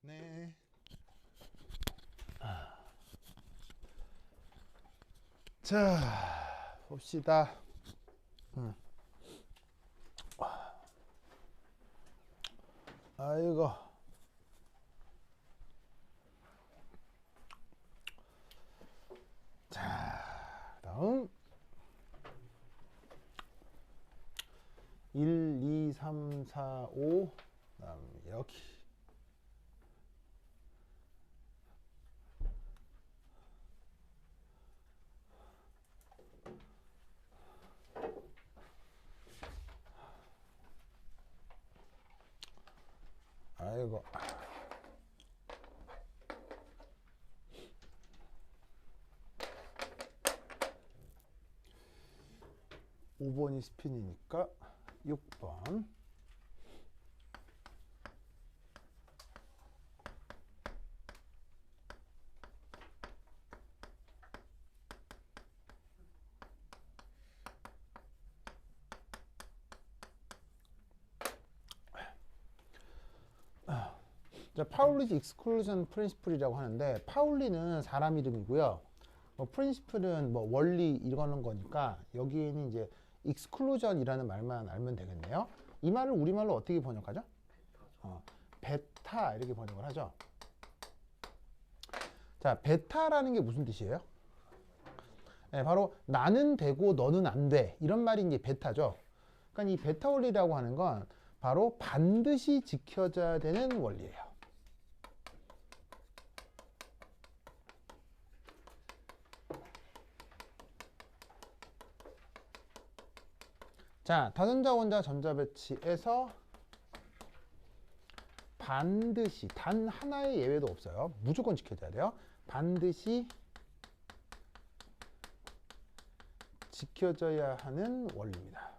네. 자, 봅시다. 아이고. 자, 다음. 1, 2, 3, 4, 5. 다음 여기. 아이고. 5번이 스핀이니까 6번. 자, 파울리's exclusion principle이라고 하는데, 파울리는 사람 이름이고요. 프린시플은 뭐 원리 이거는 거니까 여기에는 이제 exclusion이라는 말만 알면 되겠네요. 이 말을 우리말로 어떻게 번역하죠? 베타 이렇게 번역을 하죠. 자, 베타라는 게 무슨 뜻이에요? 네, 바로 나는 되고 너는 안 돼. 이런 말이 이제 베타죠. 그러니까 이 베타 원리라고 하는 건 바로 반드시 지켜져야 되는 원리예요. 자, 다전자, 원자, 전자 배치에서 반드시 단 하나의 예외도 없어요. 무조건 지켜져야 돼요. 반드시 지켜져야 하는 원리입니다.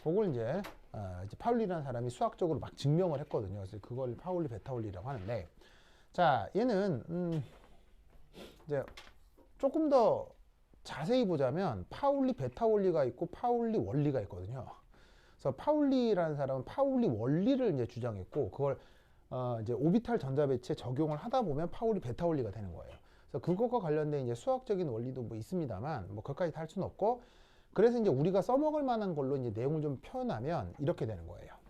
그걸 이제 파울리라는 사람이 수학적으로 막 증명을 했거든요. 그래서 그걸 파울리 베타 원리라고 하는데, 자, 얘는 이제 조금 더 자세히 보자면 파울리 베타 원리가 있고 파울리 원리가 있거든요. 그래서 파울리라는 사람은 파울리 원리를 이제 주장했고, 그걸 이제 오비탈 전자 배치에 적용을 하다 보면 파울리 베타 원리가 되는 거예요. 그래서 그것과 관련된 이제 수학적인 원리도 뭐 있습니다만, 뭐 그것까지 다 할 수는 없고, 그래서 이제 우리가 써먹을 만한 걸로 이제 내용을 좀 표현하면 이렇게 되는 거예요.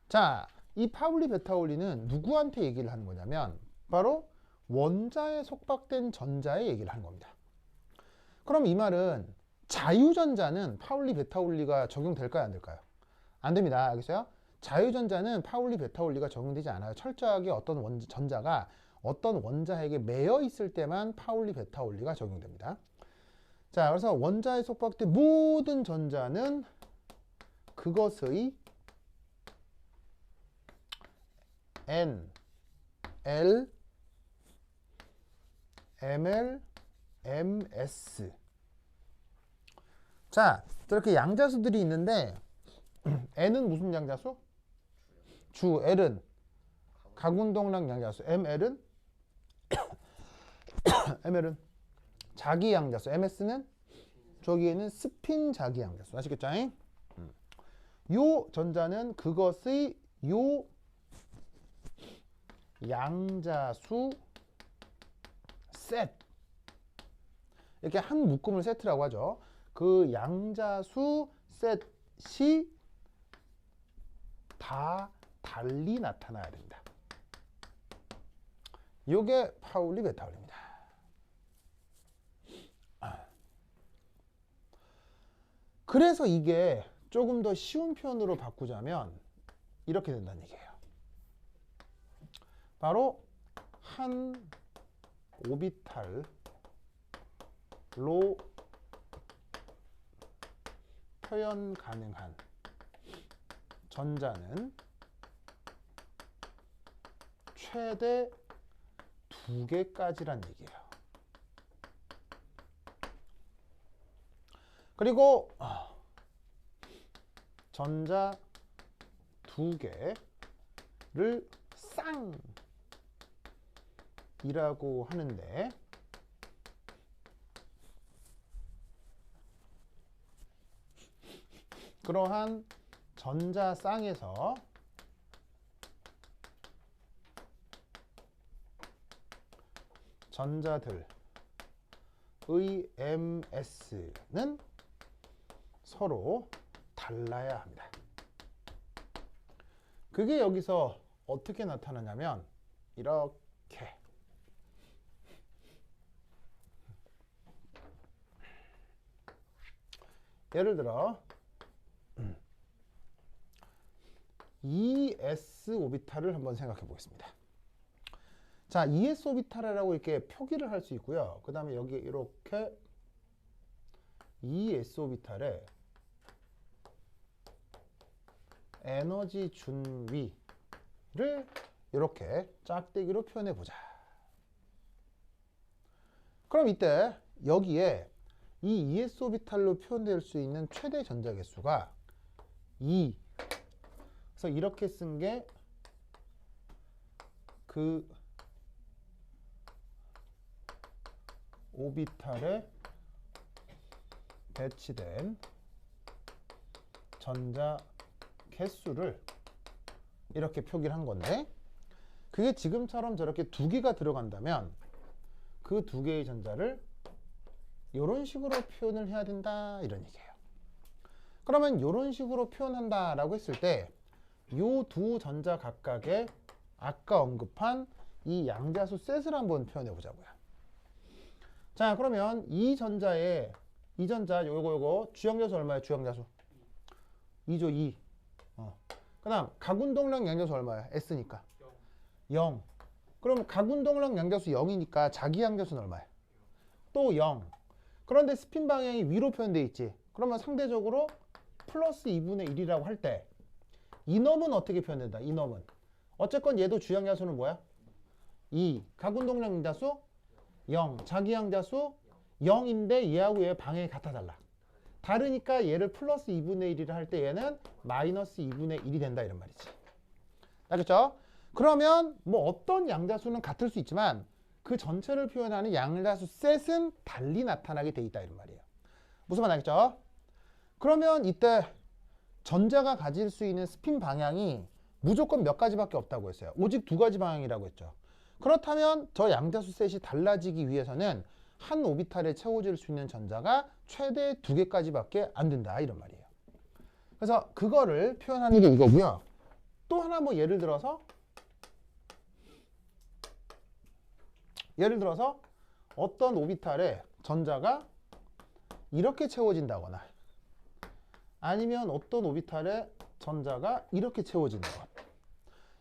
자, 이 파울리 베타 원리는 누구한테 얘기를 하는 거냐면 바로 원자에 속박된 전자에 얘기를 하는 겁니다. 그럼 이 말은 자유전자는 파울리 베타 원리가 적용될까요, 안 될까요? 안 됩니다. 알겠어요? 자유전자는 파울리 베타 원리가 적용되지 않아요. 철저하게 어떤 전자가 어떤 원자에게 매여 있을 때만 파울리 베타 원리가 적용됩니다. 자, 그래서 원자에 속박된 모든 전자는 그것의 N, L, ML, MS. 자, 저렇게 양자수들이 있는데 N은 무슨 양자수? 주. L은 가군동락 양자수. ML은 자기 양자수. MS는 저기에는 스핀 자기 양자수. 아시겠죠? 요 전자는 그것의 요 양자수 셋, 이렇게 한 묶음을 세트라고 하죠. 그 양자수 셋이 다 달리 나타나야 됩니다. 이게 파울리 베타 원리입니다. 그래서 이게 조금 더 쉬운 표현으로 바꾸자면 이렇게 된다는 얘기예요. 바로 한 오비탈로 표현 가능한 전자는 최대 2개까지란 얘기예요. 그리고 전자 2개를 쌍 이라고 하는데, 그러한 전자쌍에서 전자들의 MS는 서로 달라야 합니다. 그게 여기서 어떻게 나타나냐면 이렇게 예를 들어 ES 오비탈을 한번 생각해 보겠습니다. 자, ES 오비탈이라고 이렇게 표기를 할 수 있고요. 그 다음에 여기 이렇게 ES 오비탈에 에너지 준위를 이렇게 짝대기로 표현해 보자. 그럼 이때 여기에 이 ES 오비탈로 표현될 수 있는 최대 전자 개수가 2. 그래서 이렇게 쓴 게 그 오비탈에 배치된 전자 개수를 이렇게 표기를 한 건데, 그게 지금처럼 저렇게 두 개가 들어간다면 그 두 개의 전자를 이런 식으로 표현을 해야 된다, 이런 얘기예요. 그러면 이런 식으로 표현한다 라고 했을 때 이 두 전자 각각의 아까 언급한 이 양자수 셋을 한번 표현해 보자고요. 자, 그러면 이 전자 요거 주형자수 얼마예요? 주형자수 2죠. 2. 그 다음 각운동량 양자수 얼마예요? S니까 0. 그럼 각운동량 양자수 0이니까 자기 양자수는 얼마예요? 또 0. 그런데 스핀 방향이 위로 표현되어 있지. 그러면 상대적으로 플러스 2분의 1이라고 할 때 이놈은 어떻게 표현된다? 이놈은 어쨌건 얘도 주양자수는 뭐야? 2. 각운동량 양자수 0. 자기 양자수 0인데 얘하고 얘 방향이 같아 달라. 다르니까 얘를 플러스 2분의 1이라 할 때 얘는 마이너스 2분의 1이 된다, 이런 말이지. 알겠죠? 그러면 뭐 어떤 양자수는 같을 수 있지만 그 전체를 표현하는 양자수 셋은 달리 나타나게 돼 있다, 이런 말이에요. 무슨 말 알겠죠? 그러면 이때 전자가 가질 수 있는 스핀 방향이 무조건 몇 가지밖에 없다고 했어요. 오직 두 가지 방향이라고 했죠. 그렇다면 저 양자수 셋이 달라지기 위해서는 한 오비탈에 채워질 수 있는 전자가 최대 2개까지밖에 안 된다, 이런 말이에요. 그래서 그거를 표현하는 게 이거고요. 또 하나 뭐 예를 들어서 어떤 오비탈에 전자가 이렇게 채워진다거나 아니면 어떤 오비탈에 전자가 이렇게 채워지는 것,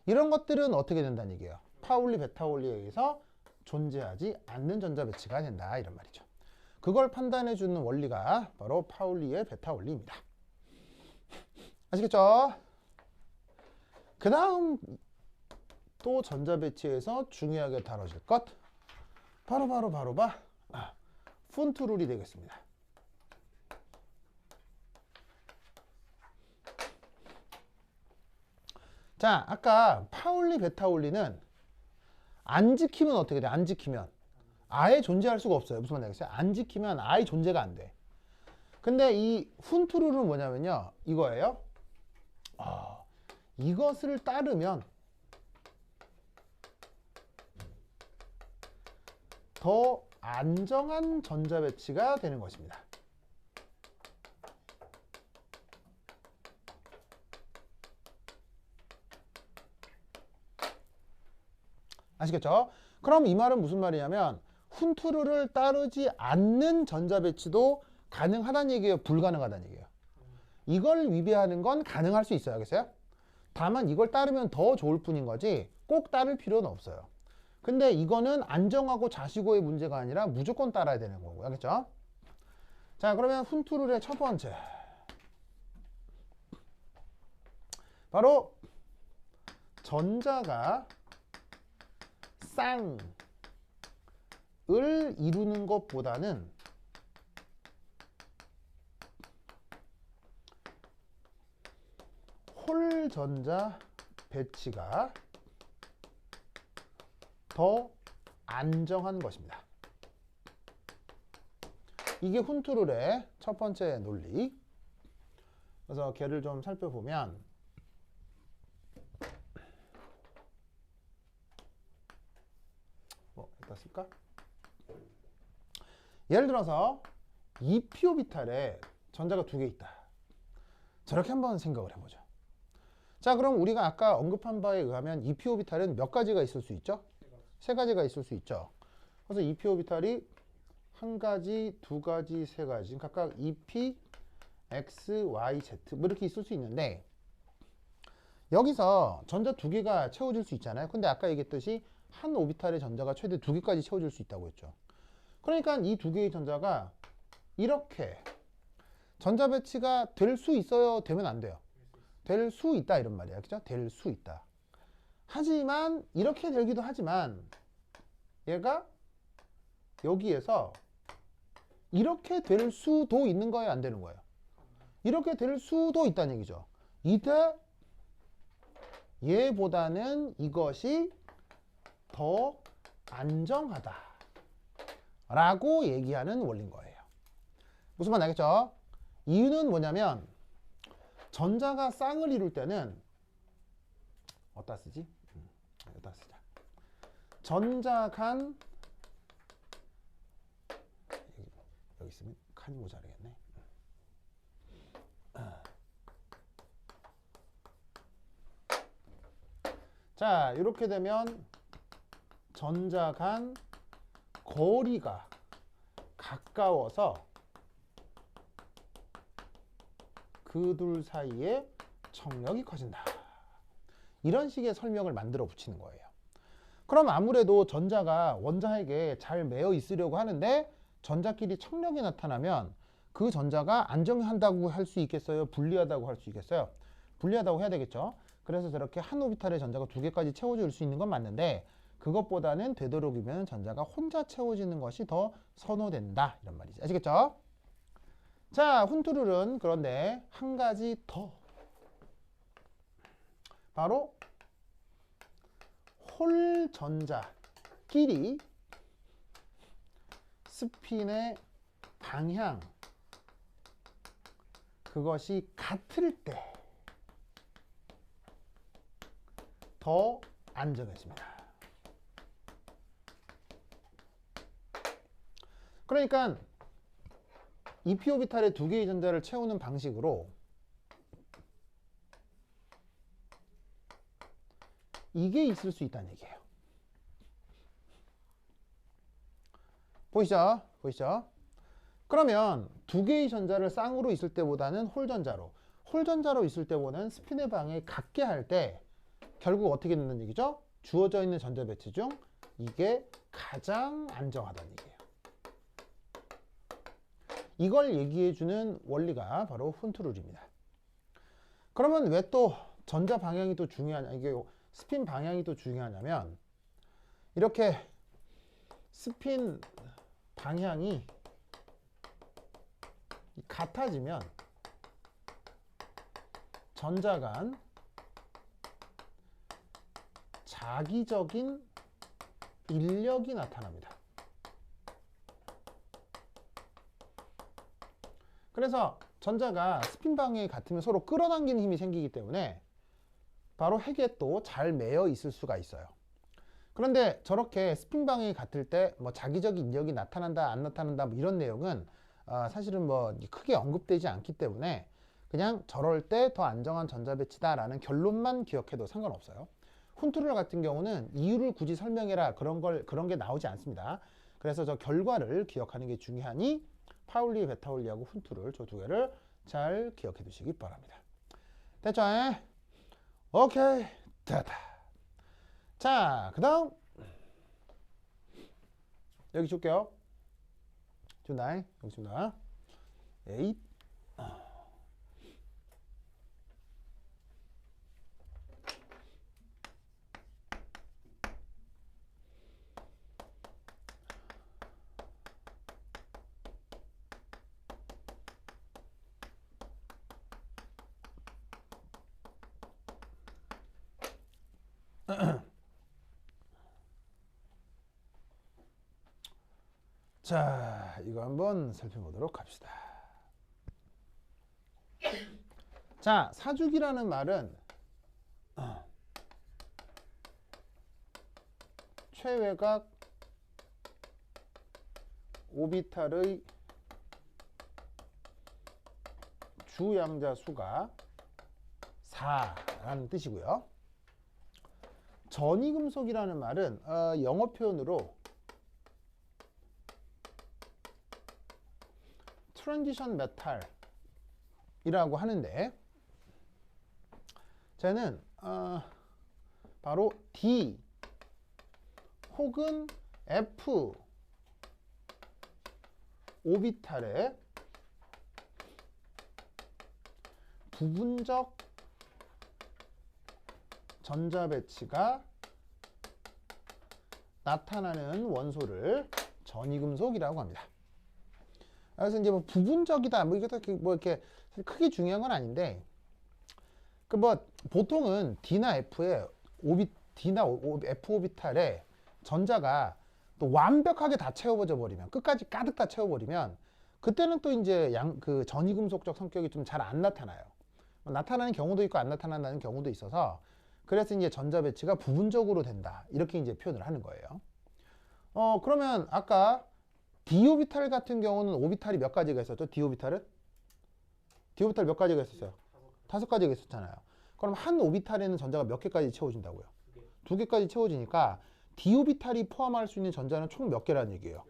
이런 것들은 어떻게 된다는 얘기예요? 파울리 베타울리에 의해서 존재하지 않는 전자 배치가 된다, 이런 말이죠. 그걸 판단해 주는 원리가 바로 파울리의 베타 원리입니다. 아시겠죠? 그 다음 또 전자 배치에서 중요하게 다뤄질 것, 바로 푼트 룰이 되겠습니다. 자, 아까 파울리 베타울리는 안 지키면 어떻게 돼? 안 지키면 아예 존재할 수가 없어요. 무슨 말인지 알겠어요? 안 지키면 아예 존재가 안 돼. 근데 이 푼트 룰은 뭐냐면요, 이거예요. 이것을 따르면 더 안정한 전자 배치가 되는 것입니다. 아시겠죠? 그럼 이 말은 무슨 말이냐면 푼트룰을 따르지 않는 전자 배치도 가능하다는 얘기예요? 불가능하다는 얘기예요? 이걸 위배하는 건 가능할 수 있어요. 알겠어요? 다만 이걸 따르면 더 좋을 뿐인 거지 꼭 따를 필요는 없어요. 근데 이거는 안정하고 자시고의 문제가 아니라 무조건 따라야 되는 거고. 알겠죠? 자, 그러면 푼트룰의 첫 번째, 바로 전자가 쌍을 이루는 것보다는 홀 전자 배치가 더 안정한 것입니다. 이게 훈트룰의 첫 번째 논리. 그래서 걔를 좀 살펴보면 뭐 여기다 쓸까? 예를 들어서 2p 오비탈에 전자가 두 개 있다. 저렇게 한번 생각을 해보죠. 자, 그럼 우리가 아까 언급한 바에 의하면 2p 오비탈은 몇 가지가 있을 수 있죠? 세 가지가 있을 수 있죠. 그래서 2p 오비탈이 한 가지, 두 가지, 세 가지, 각각 2p, x, y, z 뭐 이렇게 있을 수 있는데, 여기서 전자 두 개가 채워질 수 있잖아요. 근데 아까 얘기했듯이 한 오비탈의 전자가 최대 두 개까지 채워질 수 있다고 했죠. 그러니까 이 두 개의 전자가 이렇게 전자 배치가 될 수 있어요? 되면 안 돼요? 될 수 있다 이런 말이야. 그죠? 될 수 있다. 하지만 이렇게 되기도 하지만 얘가 여기에서 이렇게 될 수도 있는 거예요? 안 되는 거예요? 이렇게 될 수도 있다는 얘기죠. 이때 얘보다는 이것이 더 안정하다 라고 얘기하는 원리인 거예요. 무슨 말 알겠죠? 이유는 뭐냐면 전자가 쌍을 이룰 때는 어디다 쓰지? 여기다 쓰자. 전자 간 여기 있으면 칸이 모자르겠네. 자, 이렇게 되면 전자 간 거리가 가까워서 그 둘 사이에 trọng力이 커진다. 이런 식의 설명을 만들어 붙이는 거예요. 그럼 아무래도 전자가 원자에게 잘 매여 있으려고 하는데 전자끼리 trọng力이 나타나면 그 전자가 안정한다고 할 수 있겠어요? 불리하다고 할 수 있겠어요? 불리하다고 해야 되겠죠. 그래서 저렇게 한 오비탈의 전자가 두 개까지 채워줄 수 있는 건 맞는데 그것보다는 되도록이면 전자가 혼자 채워지는 것이 더 선호된다 이런 말이죠. 아시겠죠? 자, 훈트룰은 그런데 한 가지 더 바로 홀 전자끼리 스핀의 방향 그것이 같을 때 더 안정해집니다. 그러니까 2p 오비탈에 두 개의 전자를 채우는 방식으로 이게 있을 수 있다는 얘기예요. 보이시죠? 보이시죠? 그러면 두 개의 전자를 쌍으로 있을 때보다는 홀전자로 있을 때보다는 스핀의 방향이 같게 할 때 결국 어떻게 된다는 얘기죠? 주어져 있는 전자 배치 중 이게 가장 안정하다는 얘기예요. 이걸 얘기해주는 원리가 바로 훈트룰입니다. 그러면 왜 또 전자 방향이 또 중요하냐, 이게 스핀 방향이 또 중요하냐면 이렇게 스핀 방향이 같아지면 전자 간 자기적인 인력이 나타납니다. 그래서 전자가 스핀 방향이 같으면 서로 끌어당기는 힘이 생기기 때문에 바로 핵에 또 잘 매여 있을 수가 있어요. 그런데 저렇게 스핀 방향이 같을 때 뭐 자기적인 인력이 나타난다 안 나타난다 뭐 이런 내용은 사실은 뭐 크게 언급되지 않기 때문에 그냥 저럴 때 더 안정한 전자 배치다 라는 결론만 기억해도 상관없어요. 훈트룰 같은 경우는 이유를 굳이 설명해라 그런 게 나오지 않습니다. 그래서 저 결과를 기억하는 게 중요하니 파울리, 베타울리하고 훈트룰 저 두 개를 잘 기억해 두시기 바랍니다. 됐죠? 오케이, 됐다. 자, 그 다음 여기 줄게요. 준다. 여기 준다. 에잇. 자, 이거 한번 살펴보도록 합시다. 자, 사주기라는 말은 최외곽 오비탈의 주양자 수가 4라는 뜻이고요. 전이금속이라는 말은 영어 표현으로 트랜지션 메탈이라고 하는데, 쟤는 바로 D 혹은 F 오비탈의 부분적 전자 배치가 나타나는 원소를 전이금속이라고 합니다. 그래서 이제 뭐 부분적이다 뭐 이렇게 크게 중요한 건 아닌데, 그 뭐 보통은 D나 F의 F 오비탈에 전자가 또 완벽하게 다 채워져 버리면, 끝까지 가득 다 채워버리면, 그때는 또 이제 그 전이금속적 성격이 좀 잘 안 나타나요. 나타나는 경우도 있고 안 나타나는 경우도 있어서, 그래서 이제 전자 배치가 부분적으로 된다 이렇게 이제 표현을 하는 거예요. 그러면 아까 D 오비탈 같은 경우는 오비탈이 몇 가지가 있었죠? D 오비탈은 몇 가지가 있었어요? 5가지가 있었잖아요. 그럼 한 오비탈에는 전자가 몇 개까지 채워진다고요? 2개까지 채워지니까 D 오비탈이 포함할 수 있는 전자는 총 몇 개라는 얘기예요?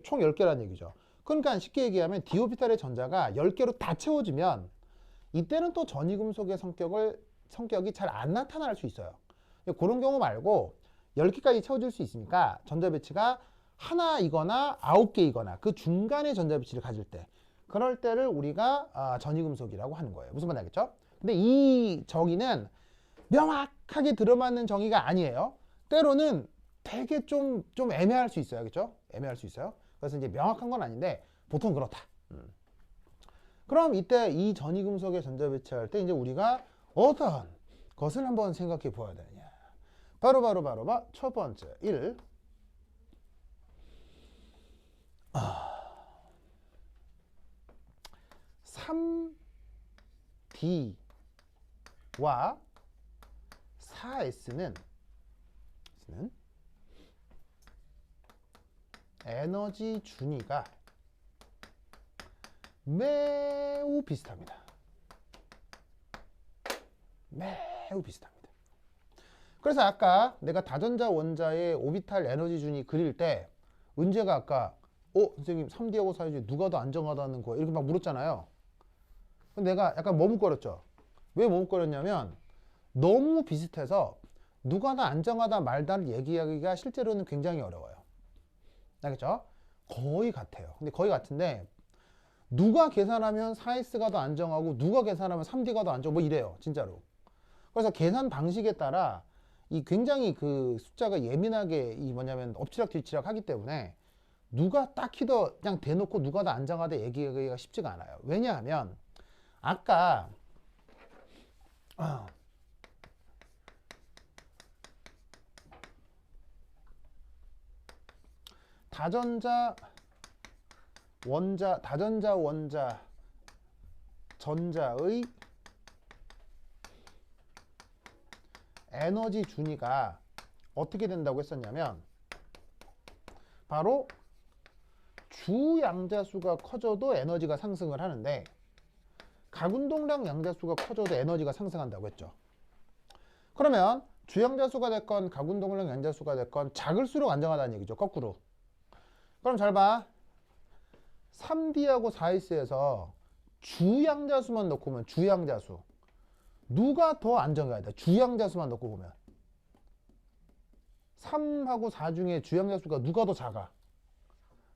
총 10개라는 얘기죠. 그러니까 쉽게 얘기하면 D 오비탈의 전자가 10개로 다 채워지면 이때는 또 전이금속의 성격이 잘 안 나타날 수 있어요. 그런 경우 말고 10개까지 채워질 수 있으니까 전자 배치가 하나이거나 9개이거나 그 중간에 전자 배치를 가질 때, 그럴 때를 우리가 전이금속이라고 하는 거예요. 무슨 말인지 알겠죠? 근데 이 정의는 명확하게 들어맞는 정의가 아니에요. 때로는 되게 좀 애매할 수 있어요. 그렇죠? 애매할 수 있어요. 그래서 이제 명확한 건 아닌데 보통 그렇다. 그럼 이때 이 전이금속의 전자 배치할 때 이제 우리가 어떤 것을 한번 생각해 보아야 되느냐. 바로 첫 번째 1. 3D와 4S는 에너지 준위가 매우 비슷합니다. 매우 비슷합니다. 그래서 아까 내가 다전자 원자의 오비탈 에너지 준위 그릴 때 은재가 아까 선생님 3D하고 4D 누가 더 안정하다는 거예요? 이렇게 막 물었잖아요. 근데 내가 약간 머뭇거렸죠. 왜 머뭇거렸냐면 너무 비슷해서 누가 더 안정하다 말다를 얘기하기가 실제로는 굉장히 어려워요. 알겠죠? 거의 같아요. 근데 거의 같은데 누가 계산하면 4S가 더 안정하고 누가 계산하면 3D가 더 안정, 뭐 이래요. 진짜로. 그래서 계산 방식에 따라 이 굉장히 그 숫자가 예민하게 뭐냐면 엎치락뒤치락 하기 때문에 누가 딱히 더 그냥 대놓고 누가 더 안정하다 얘기하기가 쉽지가 않아요. 왜냐하면 아까 다전자 원자 전자의 에너지 준위가 어떻게 된다고 했었냐면 바로 주양자수가 커져도 에너지가 상승을 하는데 각운동량 양자수가 커져도 에너지가 상승한다고 했죠. 그러면 주양자수가 됐건 각운동량 양자수가 됐건 작을수록 안정하다는 얘기죠. 거꾸로. 그럼 잘 봐. 3D하고 4S에서 주양자수만 넣고 보면 주양자수 누가 더 안정해야 돼? 주양자수만 넣고 보면 3하고 4 중에 주양자수가 누가 더 작아?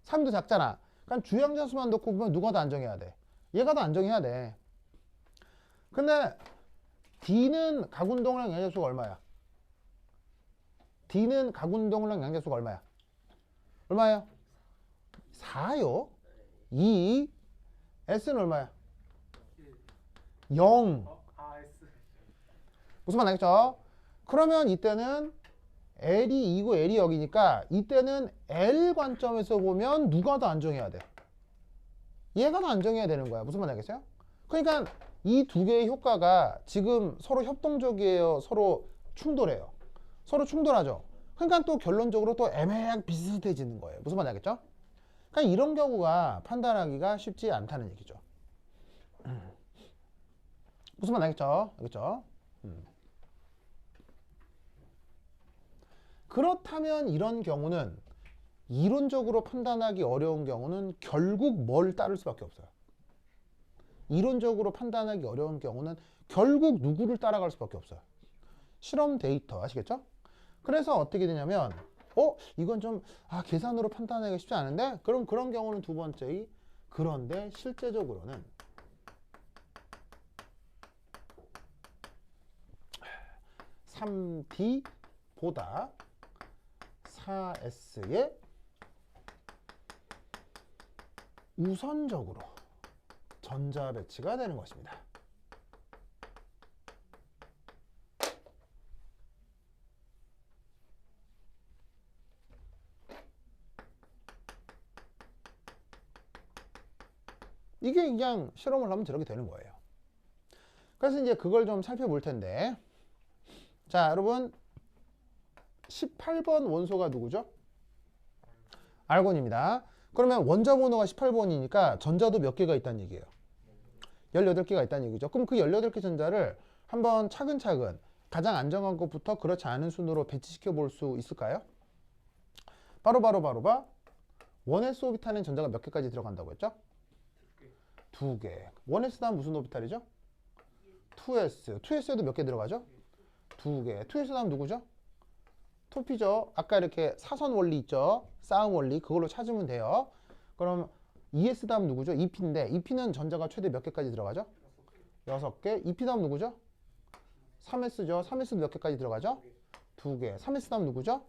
3도 작잖아. 그러니까 주양자수만 넣고 보면 누가 더 안정해야 돼? 얘가 더 안정해야 돼. 근데 D는 각운동량 양자수가 얼마야? D는 각운동량 양자수가 얼마야? 얼마예요? 4요? 2. S는 얼마야? 0. 무슨 말 알겠죠? 그러면 이때는 L이 2고 L이 여기니까 이때는 L 관점에서 보면 누가 더 안정해야 돼? 얘가 더 안정해야 되는 거야. 무슨 말인지 알겠어요? 그러니까 이 두 개의 효과가 지금 서로 협동적이에요? 서로 충돌해요? 서로 충돌하죠? 그러니까 또 결론적으로 또 애매하게 비슷해지는 거예요. 무슨 말인지 알겠죠? 그러니까 이런 경우가 판단하기가 쉽지 않다는 얘기죠. 무슨 말인지 알겠죠? 알겠죠? 그렇다면 이런 경우는 이론적으로 판단하기 어려운 경우는 결국 뭘 따를 수밖에 없어요. 이론적으로 판단하기 어려운 경우는 결국 누구를 따라갈 수밖에 없어요. 실험 데이터 아시겠죠? 그래서 어떻게 되냐면 이건 좀 계산으로 판단하기가 쉽지 않은데 그럼 그런 경우는 두 번째 그런데 실제적으로는 3D보다 4S의 우선적으로 전자 배치가 되는 것입니다. 이게 그냥 실험을 하면 저렇게 되는 거예요. 그래서 이제 그걸 좀 살펴볼 텐데 자 여러분 18번 원소가 누구죠? 알곤입니다. 그러면 원자 번호가 18번이니까 전자도 몇 개가 있다는 얘기예요? 18개가 있다는 얘기죠. 그럼 그 18개 전자를 한번 차근차근 가장 안정한 것부터 그렇지 않은 순으로 배치시켜 볼 수 있을까요? 바로 원S 오비탈인 전자가 몇 개까지 들어간다고 했죠? 2개. 1S 다음 무슨 오비탈이죠? 2S. 2S에도 몇 개 들어가죠? 2개. 2S 다음 누구죠? 2P죠. 아까 이렇게 사선 원리 있죠? 싸움 원리. 그걸로 찾으면 돼요. 그럼 2S 다음 누구죠? 2P인데 2P는 전자가 최대 몇 개까지 들어가죠? 6개. 2P 다음 누구죠? 3S죠. 3S도 몇 개까지 들어가죠? 2개. 3S 다음 누구죠?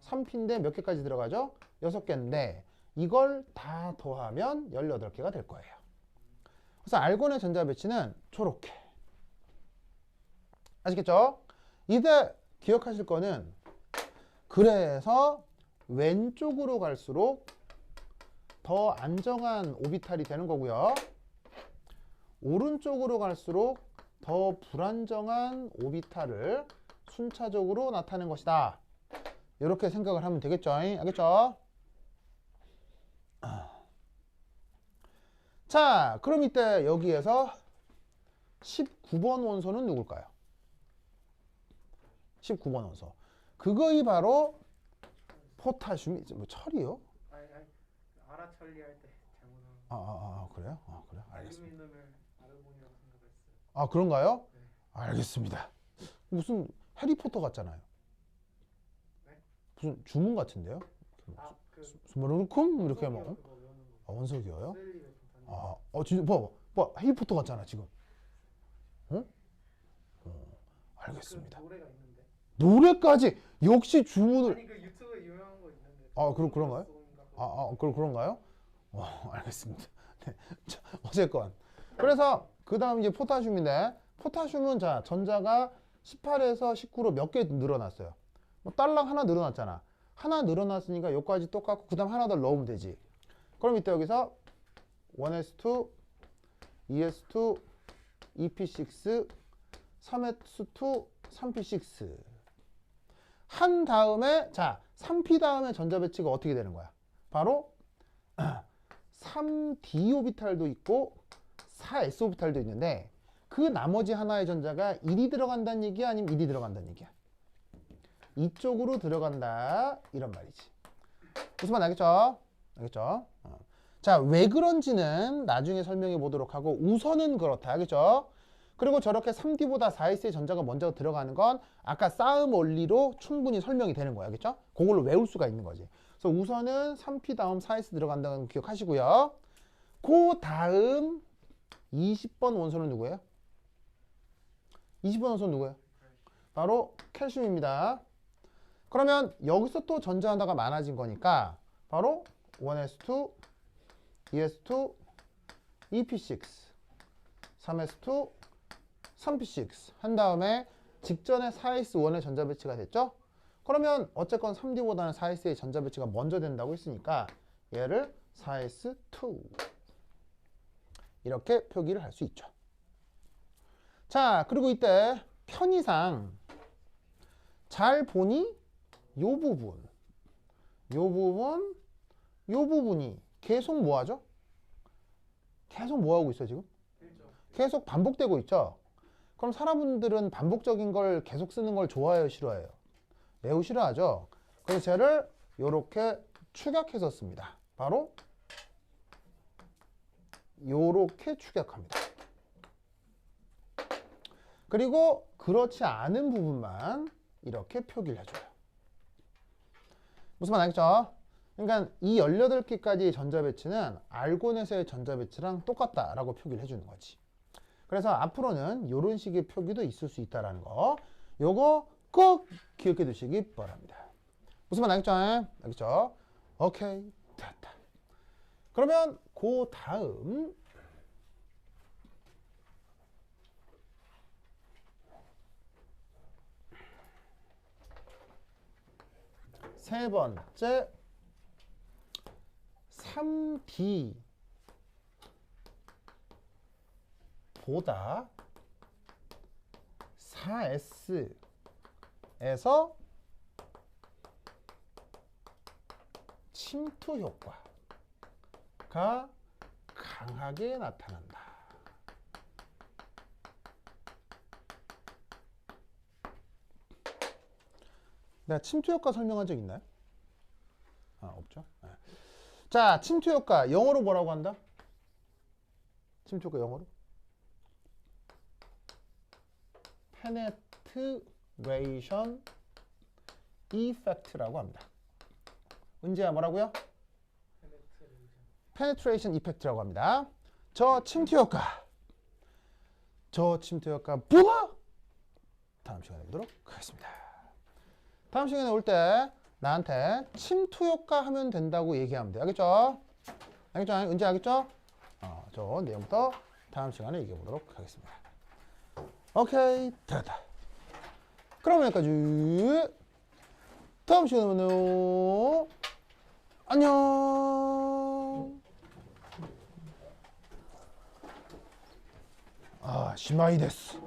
3P인데 몇 개까지 들어가죠? 6개인데 이걸 다 더하면 18개가 될 거예요. 그래서 알곤의 전자 배치는 저렇게. 아시겠죠? 이때 기억하실 거는 그래서 왼쪽으로 갈수록 더 안정한 오비탈이 되는 거고요. 오른쪽으로 갈수록 더 불안정한 오비탈을 순차적으로 나타내는 것이다. 이렇게 생각을 하면 되겠죠? 알겠죠? 자, 그럼 이때 여기에서 19번 원소는 누굴까요? 19번 원소. 그거이 바로 포타슘이 뭐 철이요? 아니, 아라 처리할 때 잘못한. 그래요? 그래요? 알겠습니다. 알루미늄을 아르곤이라고 생각했어요. 그런가요? 네. 알겠습니다. 무슨 해리포터 같잖아요. 네? 무슨 주문 같은데요? 그 스모르쿵 이렇게 하면 그거 외우는 거. 원석이요? 스웰리의 fontaine. 진짜 봐 해리포터 같잖아 지금. 알겠습니다. 그 노래가 있는데. 노래까지 역시 주문을. 아니 그 유튜브에 유명한 거 있는데. 그런가요? 그런가요? 알겠습니다. 네. 자, 어쨌건 그래서 그 다음 이제 포타슘인데 포타슘은 자 전자가 18에서 19로 몇 개 늘어났어요. 뭐 딸랑 하나 늘어났잖아. 하나 늘어났으니까 여기까지 똑같고 그 다음 하나 더 넣으면 되지. 그럼 이때 여기서 1s2 2s2 2p6 3s2 3p6 한 다음에 자 3p 다음에 전자 배치가 어떻게 되는 거야? 바로 3d 오비탈도 있고 4s 오비탈도 있는데 그 나머지 하나의 전자가 1이 들어간다는 얘기야? 아니면 1이 들어간다는 얘기야? 이쪽으로 들어간다 이런 말이지. 무슨 말 알겠죠? 알겠죠? 자, 왜 그런지는 나중에 설명해 보도록 하고 우선은 그렇다. 알겠죠? 그리고 저렇게 3D보다 4S의 전자가 먼저 들어가는 건 아까 싸움 원리로 충분히 설명이 되는 거야. 알겠죠? 그걸로 외울 수가 있는 거지. 그래서 우선은 3P 다음 4S 들어간다는 거 기억하시고요. 그 다음 20번 원소는 누구예요? 20번 원소는 누구예요? 바로 칼슘입니다. 그러면 여기서 또 전자 하나가 많아진 거니까 바로 1s2 2s2 2p6 3s2 3p6 한 다음에 직전에 4s1의 전자 배치가 됐죠? 그러면 어쨌건 3D보다는 4S의 전자 배치가 먼저 된다고 했으니까 얘를 4S2 이렇게 표기를 할 수 있죠. 자, 그리고 이때 편의상 잘 보니 요 부분이 계속 뭐 하죠? 계속 뭐 하고 있어요, 지금? 계속 반복되고 있죠. 그럼 사람들은 반복적인 걸 계속 쓰는 걸 좋아해요, 싫어해요? 매우 싫어하죠. 그래서 쟤를 이렇게 축약해서 씁니다. 바로 요렇게 축약합니다. 그리고 그렇지 않은 부분만 이렇게 표기를 해줘요. 무슨 말 알겠죠? 그러니까 이 18개까지의 전자 배치는 알곤에서의 전자 배치랑 똑같다라고 표기를 해주는 거지. 그래서 앞으로는 이런 식의 표기도 있을 수 있다라는 거. 요거 꼭 기억해 두시기 바랍니다. 무슨 말 알겠죠? 알겠죠? 오케이, 됐다. 그러면 그 다음 세 번째 3D 보다 4S에서 침투 효과가 강하게 나타난다. 내가 침투 효과 설명한 적 있나요? 없죠? 네. 자, 침투 효과 영어로 뭐라고 한다? 침투 효과 영어로? penetration effect라고 합니다. 은지야 뭐라고요? penetration effect라고 합니다. 저 침투 효과 뭐야? 다음 시간에 보도록 하겠습니다. 다음 시간에 올 때 나한테 침투 효과 하면 된다고 얘기하면 돼. 알겠죠? 알겠죠? 은지 알겠죠? 저 내용부터 다음 시간에 얘기해 보도록 하겠습니다. 오케이, 됐다. 그럼 여기까지. 다음 시간에 만나요. 안녕. 시마이 데스.